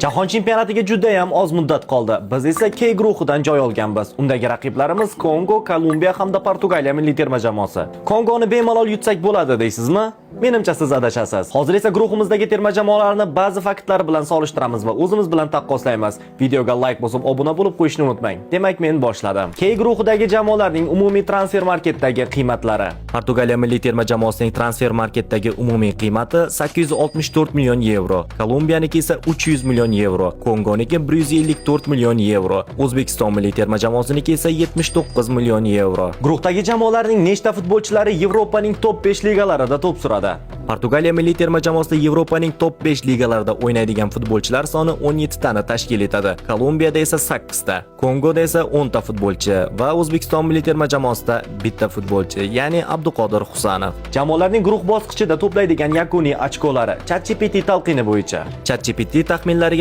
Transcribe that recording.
Jahon chempionatiga juda ham oz muddat qoldi. Biz esa K guruhidan joy olganmiz. Undagi raqiblarimiz Kongo, Kolumbiya hamda Portugaliya milliy terma jamoasi. Kongoni bemalol yutsak bo'ladi deysizmi? Menimcha siz adashasiz. Hozir esa guruhimizdagi terma jamoalarni ba'zi faktlar bilan solishtiramiz va o'zimiz bilan taqqoslaymiz. Videoga like bosib obuna bo'lib qo'yishni unutmang. Demak, men boshladim. K guruhidagi jamoalarning umumiy transfer marketdagi qiymatlari. Portugaliya milliy terma jamoasining transfer marketdagi umumiy qiymati 864 million yevro. Kolumbiyaniki esa 300 million yevro. Kongoniki 154 million yevro. O'zbekiston milliy terma jamoasiniki esa 79 million yevro. Guruhdagi jamoalarning nechta futbolchilari Yevropaning top 5 ligalarida to'p suradi? Portugaliya milliy terma jamoasida Yevropaning top 5 ligalarida o'ynaydigan futbolchilar soni 17 tani tashkil etadi. Kolumbiyada esa 8 ta, Kongoda esa 10 ta futbolchi va O'zbekiston milliy terma jamoasida bitta futbolchi, ya'ni Abduqodir Husanov. Jamoalarning guruh bosqichida to'playdigan yakuniy ochkolari ChatGPT talqini bo'yicha. ChatGPT taxminlariga